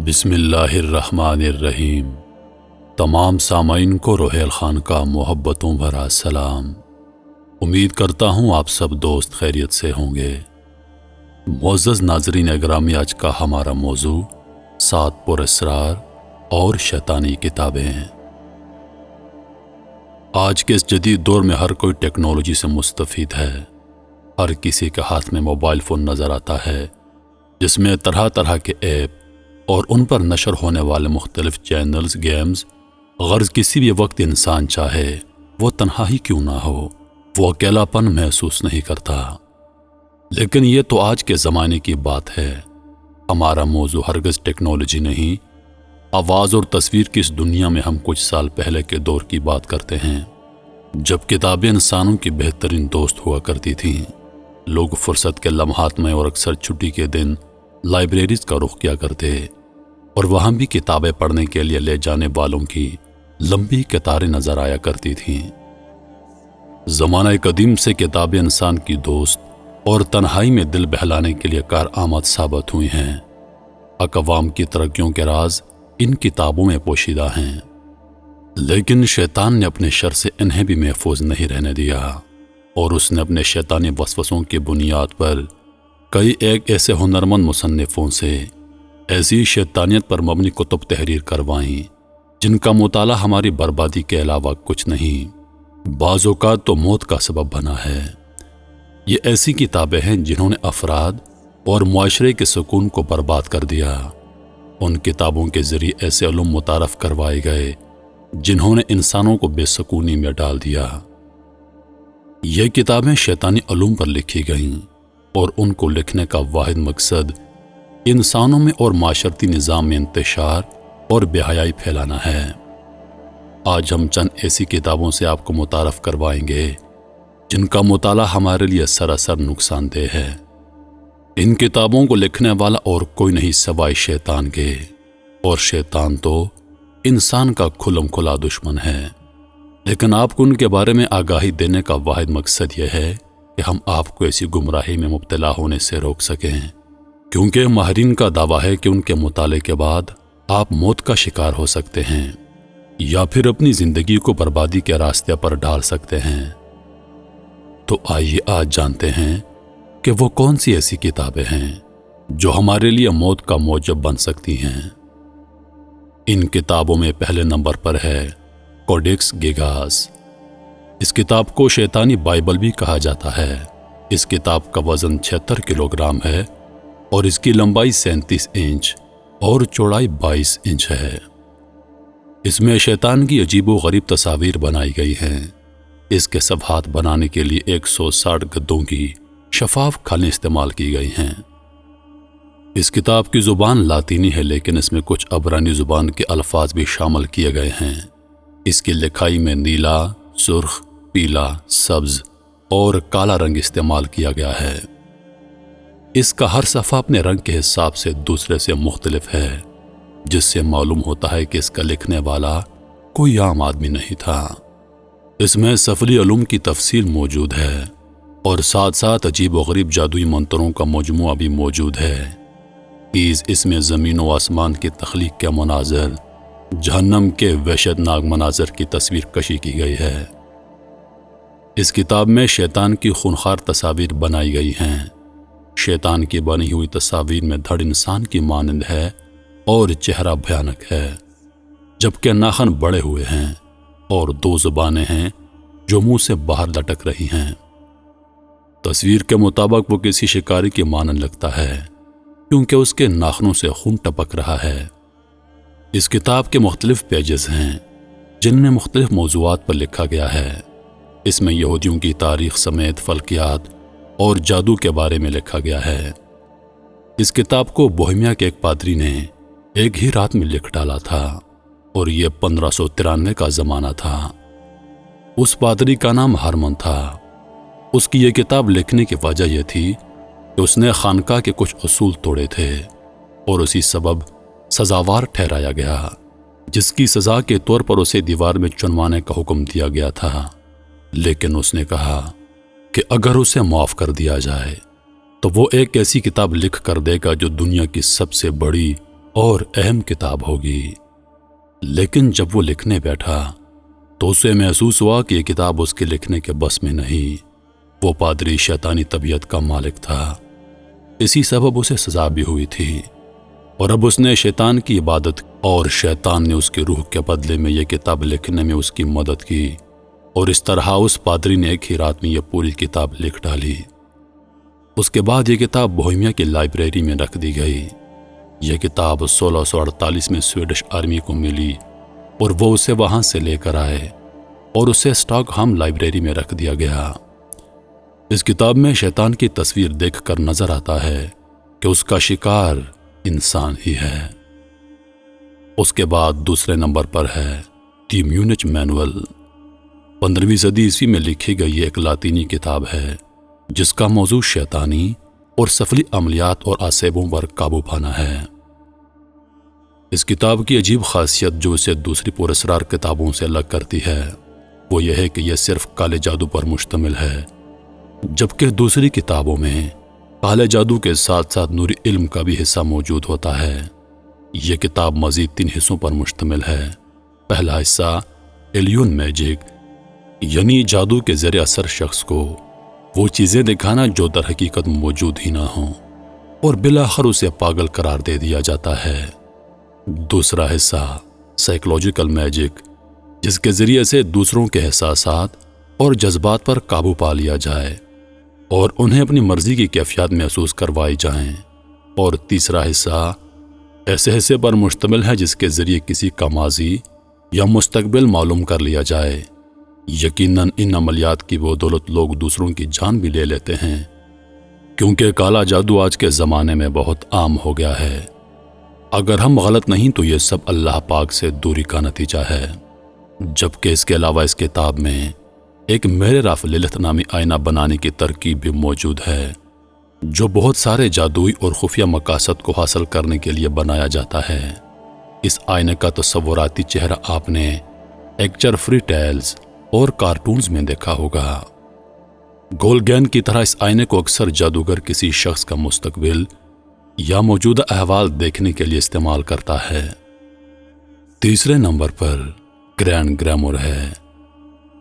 بسم اللہ الرحمن الرحیم۔ تمام سامعین کو روحیل خان کا محبتوں بھرا سلام۔ امید کرتا ہوں آپ سب دوست خیریت سے ہوں گے۔ معزز ناظرین اگرامی، آج کا ہمارا موضوع 7 پر اسرار اور شیطانی کتابیں ہیں۔ آج کے اس جدید دور میں ہر کوئی ٹیکنالوجی سے مستفید ہے۔ ہر کسی کے ہاتھ میں موبائل فون نظر آتا ہے، جس میں طرح طرح کے ایپ اور ان پر نشر ہونے والے مختلف چینلز، گیمز۔ غرض کسی بھی وقت انسان چاہے وہ تنہا ہی کیوں نہ ہو، وہ اکیلا پن محسوس نہیں کرتا۔ لیکن یہ تو آج کے زمانے کی بات ہے۔ ہمارا موضوع ہرگز ٹیکنالوجی نہیں، آواز اور تصویر کی اس دنیا میں ہم کچھ سال پہلے کے دور کی بات کرتے ہیں، جب کتابیں انسانوں کی بہترین دوست ہوا کرتی تھیں۔ لوگ فرصت کے لمحات میں اور اکثر چھٹی کے دن لائبریریز کا رخ کیا کرتے، اور وہاں بھی کتابیں پڑھنے کے لیے لے جانے والوں کی لمبی قطاریں نظر آیا کرتی تھیں۔ زمانہ قدیم سے کتابیں انسان کی دوست اور تنہائی میں دل بہلانے کے لیے کارآمد ثابت ہوئی ہیں۔ اقوام کی ترقیوں کے راز ان کتابوں میں پوشیدہ ہیں، لیکن شیطان نے اپنے شر سے انہیں بھی محفوظ نہیں رہنے دیا، اور اس نے اپنے شیطانی وسوسوں کی بنیاد پر کئی ایک ایسے ہنرمند مصنفوں سے ایسی شیطانیت پر مبنی کتب تحریر کروائیں جن کا مطالعہ ہماری بربادی کے علاوہ کچھ نہیں، بعض اوقات تو موت کا سبب بنا ہے۔ یہ ایسی کتابیں ہیں جنہوں نے افراد اور معاشرے کے سکون کو برباد کر دیا۔ ان کتابوں کے ذریعے ایسے علوم متعارف کروائے گئے جنہوں نے انسانوں کو بے سکونی میں ڈال دیا۔ یہ کتابیں شیطانی علوم پر لکھی گئیں، اور ان کو لکھنے کا واحد مقصد انسانوں میں اور معاشرتی نظام میں انتشار اور بے حیائی پھیلانا ہے۔ آج ہم چند ایسی کتابوں سے آپ کو متعارف کروائیں گے جن کا مطالعہ ہمارے لیے سراسر نقصان دہ ہے۔ ان کتابوں کو لکھنے والا اور کوئی نہیں سوائے شیطان کے، اور شیطان تو انسان کا کھلم کھلا دشمن ہے۔ لیکن آپ کو ان کے بارے میں آگاہی دینے کا واحد مقصد یہ ہے کہ ہم آپ کو ایسی گمراہی میں مبتلا ہونے سے روک سکیں، کیونکہ ماہرین کا دعویٰ ہے کہ ان کے مطالعے کے بعد آپ موت کا شکار ہو سکتے ہیں، یا پھر اپنی زندگی کو بربادی کے راستے پر ڈال سکتے ہیں۔ تو آئیے آج جانتے ہیں کہ وہ کون سی ایسی کتابیں ہیں جو ہمارے لیے موت کا موجب بن سکتی ہیں۔ ان کتابوں میں پہلے نمبر پر ہے کوڈیکس گیگاس۔ اس کتاب کو شیطانی بائبل بھی کہا جاتا ہے۔ اس کتاب کا وزن 76 کلو گرام ہے، اور اس کی لمبائی 37 انچ اور چوڑائی 22 انچ ہے۔ اس میں شیطان کی عجیب و غریب تصاویر بنائی گئی ہیں۔ اس کے صفحات بنانے کے لیے 160 گدوں کی شفاف کھالیں استعمال کی گئی ہیں۔ اس کتاب کی زبان لاطینی ہے، لیکن اس میں کچھ عبرانی زبان کے الفاظ بھی شامل کیے گئے ہیں۔ اس کی لکھائی میں نیلا، سرخ، پیلا، سبز اور کالا رنگ استعمال کیا گیا ہے۔ اس کا ہر صفحہ اپنے رنگ کے حساب سے دوسرے سے مختلف ہے، جس سے معلوم ہوتا ہے کہ اس کا لکھنے والا کوئی عام آدمی نہیں تھا۔ اس میں سفلی علوم کی تفصیل موجود ہے، اور ساتھ ساتھ عجیب و غریب جادوئی منتروں کا مجموعہ بھی موجود ہے۔ اس میں زمین و آسمان کی تخلیق کے مناظر، جہنم کے وحشت ناک مناظر کی تصویر کشی کی گئی ہے۔ اس کتاب میں شیطان کی خونخوار تصاویر بنائی گئی ہیں۔ شیطان کی بنی ہوئی تصاویر میں دھڑ انسان کی مانند ہے اور چہرہ بھیانک ہے، جبکہ ناخن بڑے ہوئے ہیں، اور 2 زبانیں ہیں جو منہ سے باہر لٹک رہی ہیں۔ تصویر کے مطابق وہ کسی شکاری کی مانند لگتا ہے، کیونکہ اس کے ناخنوں سے خون ٹپک رہا ہے۔ اس کتاب کے مختلف پیجز ہیں جن میں مختلف موضوعات پر لکھا گیا ہے۔ اس میں یہودیوں کی تاریخ سمیت فلکیات اور جادو کے بارے میں لکھا گیا ہے۔ اس کتاب کو بوہیمیا کے ایک پادری نے ایک ہی رات میں لکھ ڈالا تھا، اور یہ 1593 کا زمانہ تھا۔ اس پادری کا نام ہارمن تھا۔ اس کی یہ کتاب لکھنے کی وجہ یہ تھی کہ اس نے خانقاہ کے کچھ اصول توڑے تھے، اور اسی سبب سزاوار ٹھہرایا گیا، جس کی سزا کے طور پر اسے دیوار میں چنوانے کا حکم دیا گیا تھا۔ لیکن اس نے کہا کہ اگر اسے معاف کر دیا جائے تو وہ ایک ایسی کتاب لکھ کر دے گا جو دنیا کی سب سے بڑی اور اہم کتاب ہوگی، لیکن جب وہ لکھنے بیٹھا تو اسے محسوس ہوا کہ یہ کتاب اس کے لکھنے کے بس میں نہیں۔ وہ پادری شیطانی طبیعت کا مالک تھا، اسی سبب اسے سزا بھی ہوئی تھی، اور اب اس نے شیطان کی عبادت کی اور شیطان نے اس کی روح کے بدلے میں یہ کتاب لکھنے میں اس کی مدد کی، اور اس طرح اس پادری نے ایک ہی رات میں یہ پوری کتاب لکھ ڈالی۔ اس کے بعد یہ کتاب بوہیمیا کی لائبریری میں رکھ دی گئی۔ یہ کتاب 1648 میں سویڈش آرمی کو ملی اور وہ اسے وہاں سے لے کر آئے اور اسے اسٹاک ہوم لائبریری میں رکھ دیا گیا۔ اس کتاب میں شیطان کی تصویر دیکھ کر نظر آتا ہے کہ اس کا شکار انسان ہی ہے۔ اس کے بعد دوسرے نمبر پر ہے دی میونچ مینول۔ 15ویں صدی عیسوی میں لکھی گئی ایک لاطینی کتاب ہے جس کا موضوع شیطانی اور سفلی عملیات اور آسیبوں پر قابو پانا ہے۔ اس کتاب کی عجیب خاصیت جو اسے دوسری پراسرار کتابوں سے الگ کرتی ہے وہ یہ ہے کہ یہ صرف کالے جادو پر مشتمل ہے، جبکہ دوسری کتابوں میں کالے جادو کے ساتھ ساتھ نوری علم کا بھی حصہ موجود ہوتا ہے۔ یہ کتاب مزید 3 حصوں پر مشتمل ہے۔ پہلا حصہ ایلیون میجک، یعنی جادو کے زیر اثر شخص کو وہ چیزیں دکھانا جو در حقیقت موجود ہی نہ ہوں، اور بالآخر اسے پاگل قرار دے دیا جاتا ہے۔ دوسرا حصہ سائیکولوجیکل میجک، جس کے ذریعے سے دوسروں کے احساسات اور جذبات پر قابو پا لیا جائے اور انہیں اپنی مرضی کی کیفیات محسوس کروائی جائیں۔ اور تیسرا حصہ ایسے حصے پر مشتمل ہے جس کے ذریعے کسی کا ماضی یا مستقبل معلوم کر لیا جائے۔ یقیناً ان عملیات کی بدولت لوگ دوسروں کی جان بھی لے لیتے ہیں، کیونکہ کالا جادو آج کے زمانے میں بہت عام ہو گیا ہے۔ اگر ہم غلط نہیں تو یہ سب اللہ پاک سے دوری کا نتیجہ ہے۔ جبکہ اس کے علاوہ اس کتاب میں ایک میرر آف للت نامی آئینہ بنانے کی ترکیب بھی موجود ہے جو بہت سارے جادوئی اور خفیہ مقاصد کو حاصل کرنے کے لیے بنایا جاتا ہے۔ اس آئینے کا تصوراتی چہرہ آپ نے ایکچر فری ٹیلز اور کارٹونز میں دیکھا ہوگا۔ گولگین کی طرح اس آئینے کو اکثر جادوگر کسی شخص کا مستقبل یا موجودہ احوال دیکھنے کے لیے استعمال کرتا ہے۔ تیسرے نمبر پر گرینڈ گرامر ہے۔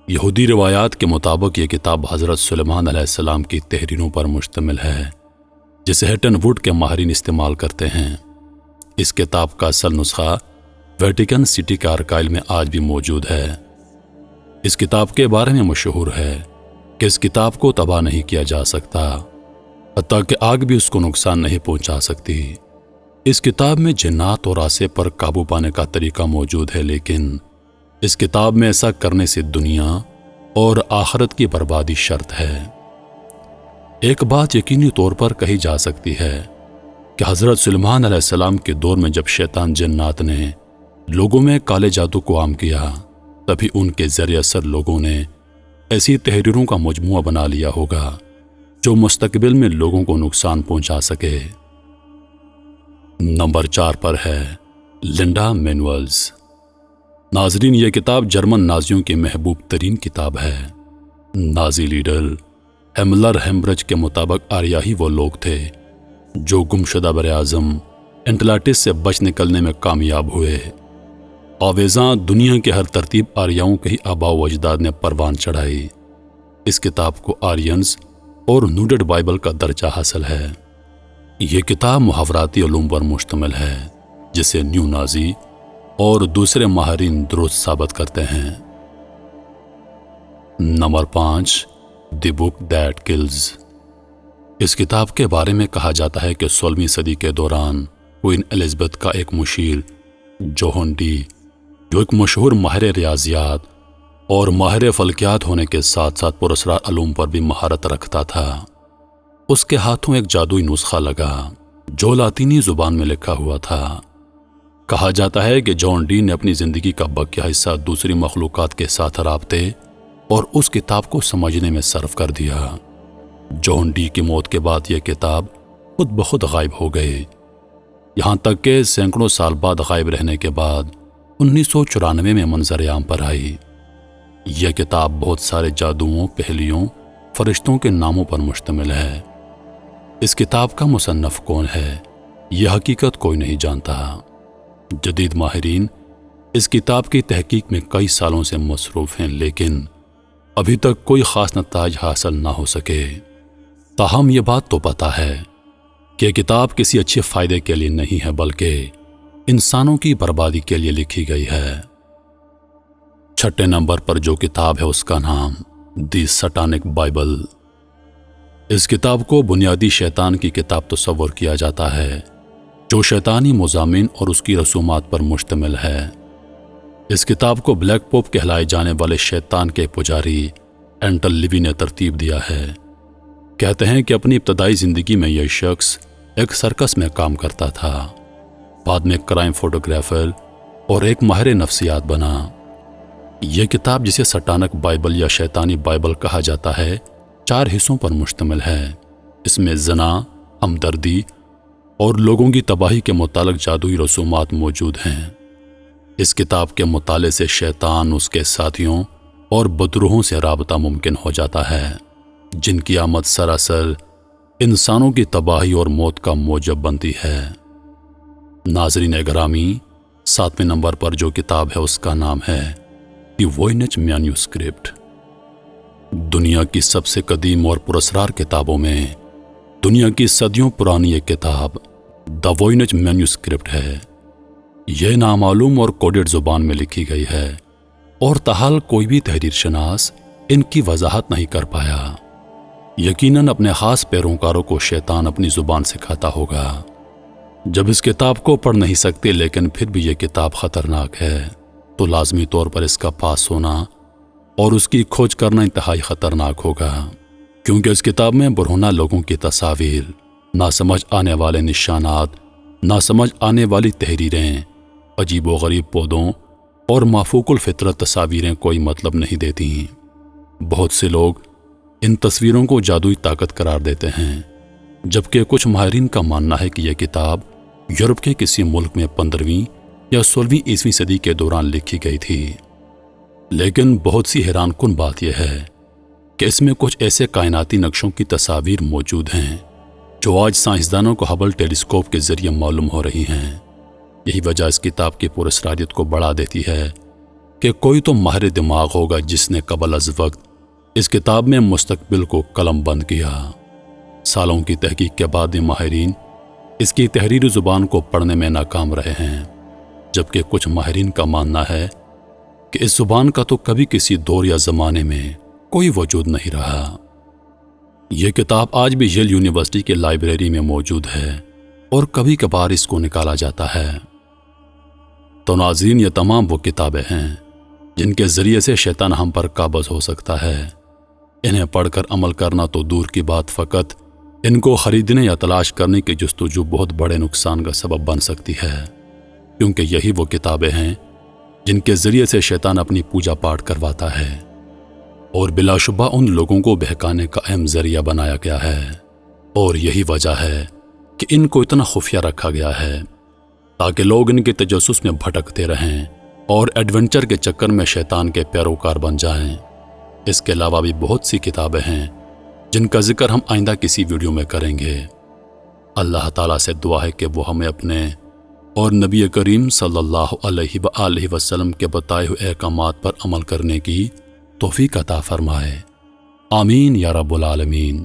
یہودی روایات کے مطابق یہ کتاب حضرت سلیمان علیہ السلام کی تحریروں پر مشتمل ہے جسے ہیٹن ووڈ کے ماہرین استعمال کرتے ہیں۔ اس کتاب کا اصل نسخہ ویٹیکن سٹی کے آرکائل میں آج بھی موجود ہے۔ اس کتاب کے بارے میں مشہور ہے کہ اس کتاب کو تباہ نہیں کیا جا سکتا، حتیٰ کہ آگ بھی اس کو نقصان نہیں پہنچا سکتی۔ اس کتاب میں جنات اور آسے پر قابو پانے کا طریقہ موجود ہے، لیکن اس کتاب میں ایسا کرنے سے دنیا اور آخرت کی بربادی شرط ہے۔ ایک بات یقینی طور پر کہی جا سکتی ہے کہ حضرت سلیمان علیہ السلام کے دور میں جب شیطان جنات نے لوگوں میں کالے جادو کو عام کیا، تبھی ان کے ذریعے اثر لوگوں نے ایسی تحریروں کا مجموعہ بنا لیا ہوگا جو مستقبل میں لوگوں کو نقصان پہنچا سکے۔ نمبر 4 پر ہے لنڈا مینولز۔ ناظرین، یہ کتاب جرمن نازیوں کی محبوب ترین کتاب ہے۔ نازی لیڈر ہیملر ہیمبرج کے مطابق آریائی وہ لوگ تھے جو گمشدہ براعظم انٹلانٹس سے بچ نکلنے میں کامیاب ہوئے۔ آویزاں دنیا کے ہر ترتیب آریاؤں کے ہی آباء و اجداد نے پروان چڑھائی۔ اس کتاب کو آرینز اور نوڈڈ بائبل کا درجہ حاصل ہے۔ یہ کتاب محاوراتی علوم پر مشتمل ہے جسے نیو نازی اور دوسرے ماہرین درست ثابت کرتے ہیں۔ Number 5 the book that kills. اس کتاب کے بارے میں کہا جاتا ہے کہ 16ویں صدی کے دوران کوئین الزبتھ کا ایک مشیر جوہن ڈی، جو ایک مشہور ماہر ریاضیات اور ماہر فلکیات ہونے کے ساتھ ساتھ پراسرار علوم پر بھی مہارت رکھتا تھا، اس کے ہاتھوں ایک جادوئی نسخہ لگا جو لاطینی زبان میں لکھا ہوا تھا۔ کہا جاتا ہے کہ جان ڈی نے اپنی زندگی کا بقیہ حصہ دوسری مخلوقات کے ساتھ رابطے اور اس کتاب کو سمجھنے میں صرف کر دیا۔ جان ڈی کی موت کے بعد یہ کتاب خود بخود غائب ہو گئی، یہاں تک کہ سینکڑوں سال بعد غائب رہنے کے بعد 1994 میں منظر عام پر آئی۔ یہ کتاب بہت سارے جادوؤں، پہلیوں، فرشتوں کے ناموں پر مشتمل ہے۔ اس کتاب کا مصنف کون ہے یہ حقیقت کوئی نہیں جانتا۔ جدید ماہرین اس کتاب کی تحقیق میں کئی سالوں سے مصروف ہیں، لیکن ابھی تک کوئی خاص نتائج حاصل نہ ہو سکے۔ تاہم یہ بات تو پتہ ہے کہ کتاب کسی اچھے فائدے کے لیے نہیں ہے، بلکہ انسانوں کی بربادی کے لیے لکھی گئی ہے۔ 6 نمبر پر جو کتاب ہے اس کا نام دی سٹانک بائبل۔ اس کتاب کو بنیادی شیطان کی کتاب تصور کیا جاتا ہے، جو شیطانی مضامین اور اس کی رسومات پر مشتمل ہے۔ اس کتاب کو بلیک پوپ کہلائے جانے والے شیطان کے پجاری اینٹل لیوی نے ترتیب دیا ہے۔ کہتے ہیں کہ اپنی ابتدائی زندگی میں یہ شخص ایک سرکس میں کام کرتا تھا، بعد میں کرائم فوٹوگرافر اور ایک ماہر نفسیات بنا۔ یہ کتاب، جسے سٹانک بائبل یا شیطانی بائبل کہا جاتا ہے، 4 حصوں پر مشتمل ہے۔ اس میں زنا، ہمدردی اور لوگوں کی تباہی کے متعلق جادوئی رسومات موجود ہیں۔ اس کتاب کے مطالعے سے شیطان، اس کے ساتھیوں اور بدروحوں سے رابطہ ممکن ہو جاتا ہے، جن کی آمد سراسر انسانوں کی تباہی اور موت کا موجب بنتی ہے۔ ناظرین گرامی، 7ویں نمبر پر جو کتاب ہے اس کا نام ہے دی ووینچ مینوسکرپٹ۔ دنیا کی سب سے قدیم اور پراسرار کتابوں میں دنیا کی صدیوں پرانی ایک کتاب دی ووینچ مینوسکرپٹ ہے۔ یہ نامعلوم اور کوڈڈ زبان میں لکھی گئی ہے، اور تاحال کوئی بھی تحریر شناس ان کی وضاحت نہیں کر پایا۔ یقیناً اپنے خاص پیروکاروں کو شیطان اپنی زبان سکھاتا ہوگا۔ جب اس کتاب کو پڑھ نہیں سکتے لیکن پھر بھی یہ کتاب خطرناک ہے، تو لازمی طور پر اس کا پاس ہونا اور اس کی کھوج کرنا انتہائی خطرناک ہوگا، کیونکہ اس کتاب میں برہنہ لوگوں کی تصاویر، ناسمجھ آنے والے نشانات، ناسمجھ آنے والی تحریریں، عجیب و غریب پودوں اور مافوق الفطرت تصاویریں کوئی مطلب نہیں دیتی۔ بہت سے لوگ ان تصویروں کو جادوئی طاقت قرار دیتے ہیں، جبکہ کچھ ماہرین کا ماننا ہے کہ یہ کتاب یورپ کے کسی ملک میں 15ویں یا 16ویں عیسوی صدی کے دوران لکھی گئی تھی۔ لیکن بہت سی حیران کن بات یہ ہے کہ اس میں کچھ ایسے کائناتی نقشوں کی تصاویر موجود ہیں جو آج سائنسدانوں کو ہبل ٹیلیسکوپ کے ذریعے معلوم ہو رہی ہیں۔ یہی وجہ اس کتاب کی پراسراریت کو بڑھا دیتی ہے کہ کوئی تو ماہر دماغ ہوگا جس نے قبل از وقت اس کتاب میں مستقبل کو قلم بند کیا۔ سالوں کی تحقیق کے بعد یہ ماہرین اس کی تحریری زبان کو پڑھنے میں ناکام رہے ہیں، جبکہ کچھ ماہرین کا ماننا ہے کہ اس زبان کا تو کبھی کسی دور یا زمانے میں کوئی وجود نہیں رہا۔ یہ کتاب آج بھی ییل یونیورسٹی کے لائبریری میں موجود ہے اور کبھی کبھار اس کو نکالا جاتا ہے۔ تو ناظرین، یہ تمام وہ کتابیں ہیں جن کے ذریعے سے شیطان ہم پر قابض ہو سکتا ہے۔ انہیں پڑھ کر عمل کرنا تو دور کی بات، فقط ان کو خریدنے یا تلاش کرنے کی جستجو بہت بڑے نقصان کا سبب بن سکتی ہے، کیونکہ یہی وہ کتابیں ہیں جن کے ذریعے سے شیطان اپنی پوجا پاٹ کرواتا ہے، اور بلا شبہ ان لوگوں کو بہکانے کا اہم ذریعہ بنایا گیا ہے۔ اور یہی وجہ ہے کہ ان کو اتنا خفیہ رکھا گیا ہے تاکہ لوگ ان کے تجسس میں بھٹکتے رہیں اور ایڈونچر کے چکر میں شیطان کے پیروکار بن جائیں۔ اس کے علاوہ بھی بہت سی کتابیں ہیں جن کا ذکر ہم آئندہ کسی ویڈیو میں کریں گے۔ اللہ تعالیٰ سے دعا ہے کہ وہ ہمیں اپنے اور نبی کریم صلی اللہ علیہ وآلہ وسلم کے بتائے ہوئے احکامات پر عمل کرنے کی توفیق عطا فرمائے۔ آمین یا رب العالمین۔